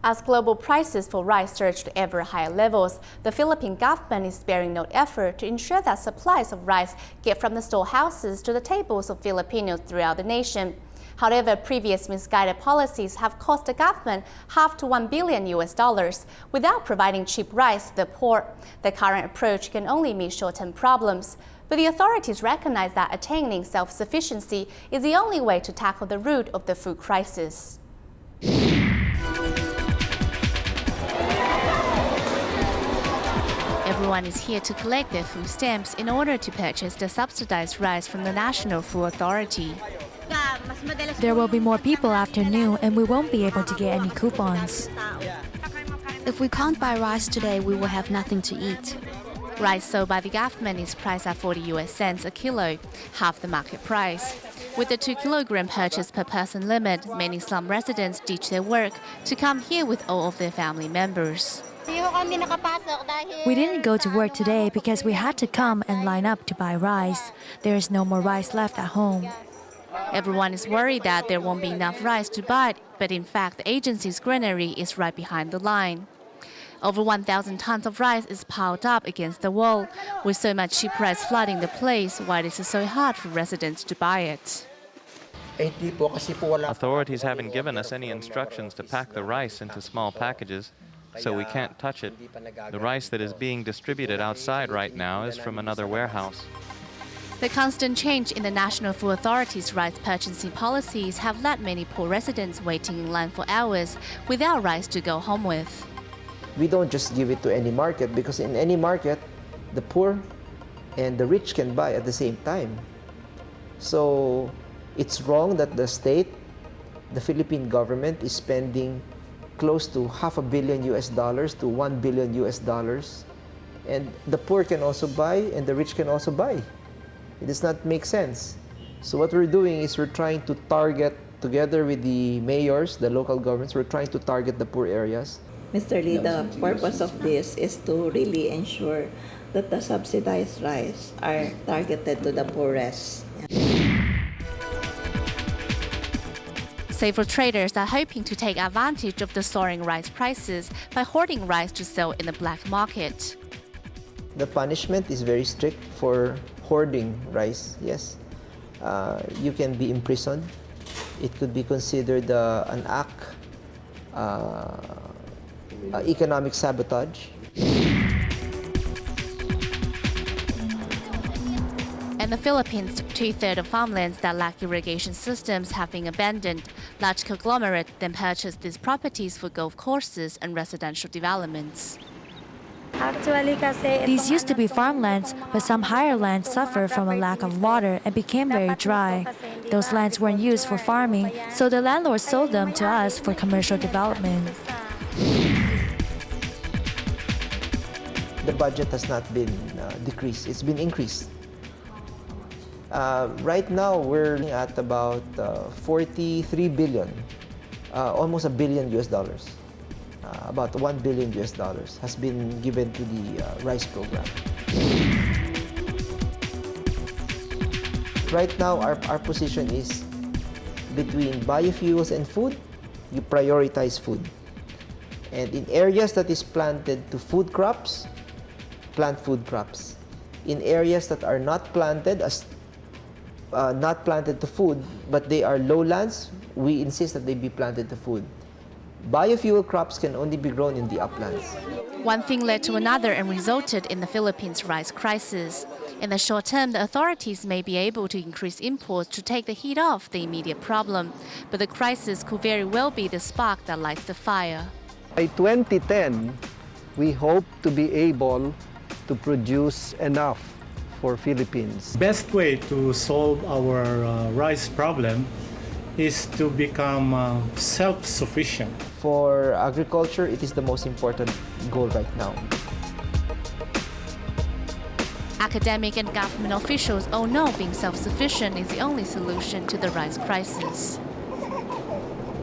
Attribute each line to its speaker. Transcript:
Speaker 1: As global prices for rice surge to ever higher levels, the Philippine government is sparing no effort to ensure that supplies of rice get from the storehouses to the tables of Filipinos throughout the nation. However, previous misguided policies have cost the government half to $1 billion without providing cheap rice to the poor. The current approach can only meet short-term problems. But the authorities recognize that attaining self-sufficiency is the only way to tackle the root of the food crisis. Everyone is here to collect their food stamps in order to purchase the subsidized rice from the National Food Authority.
Speaker 2: There will be more people after noon and we won't be able to get any coupons.
Speaker 3: If we can't buy rice today, we will have nothing to eat.
Speaker 1: Rice sold by the government is priced at 40 US cents a kilo, half the market price. With the 2-kilogram purchase per person limit, many slum residents ditch their work to come here with all of their family members.
Speaker 2: We didn't go to work today because we had to come and line up to buy rice. There is no more rice left at home.
Speaker 1: Everyone is worried that there won't be enough rice to buy, but in fact the agency's granary is right behind the line. Over 1,000 tons of rice is piled up against the wall, with so much cheap rice flooding the place. Why is it so hard for residents to buy it?
Speaker 4: Authorities haven't given us any instructions to pack the rice into small packages, so we can't touch it. The rice that is being distributed outside right now is from another warehouse.
Speaker 1: The constant change in the National Food Authority's rice purchasing policies have led many poor residents waiting in line for hours without rice to go home with.
Speaker 5: We don't just give it to any market, because in any market, the poor and the rich can buy at the same time. So it's wrong that the state, the Philippine government, is spending close to $500 million to $1 billion, and the poor can also buy and the rich can also buy. It does not make sense. So what we're doing is we're trying to target, together with the mayors, the local governments, we're trying to target the poor areas.
Speaker 6: Mr. Lee, the purpose of this is to really ensure that the subsidized rice are targeted to the poorest.
Speaker 1: Several traders are hoping to take advantage of the soaring rice prices by hoarding rice to sell in the black market.
Speaker 5: The punishment is very strict for hoarding rice, yes. You can be imprisoned. It could be considered an act, economic sabotage.
Speaker 1: In the Philippines, 2/3 of farmlands that lack irrigation systems have been abandoned. Large conglomerates then purchase these properties for golf courses and residential developments.
Speaker 2: These used to be farmlands, but some higher lands suffered from a lack of water and became very dry. Those lands weren't used for farming, so the landlord sold them to us for commercial development.
Speaker 5: The budget has not been decreased, it's been increased. Right now, we're at about 43 billion, almost $1 billion. About $1 billion has been given to the rice program. Right now, our position is between biofuels and food. You prioritize food. And in areas that is planted to food crops, plant food crops. In areas that are not planted to food, but they are lowlands, we insist that they be planted to food. Biofuel crops can only be grown in the uplands.
Speaker 1: One thing led to another and resulted in the Philippines' rice crisis. In the short term, the authorities may be able to increase imports to take the heat off the immediate problem, but the crisis could very well be the spark that lights the fire.
Speaker 7: By 2010, we hope to be able to produce enough for Philippines.
Speaker 8: Best way to solve our rice problem is to become self-sufficient.
Speaker 5: For agriculture, it is the most important goal right now.
Speaker 1: Academic and government officials all know being self-sufficient is the only solution to the rice crisis.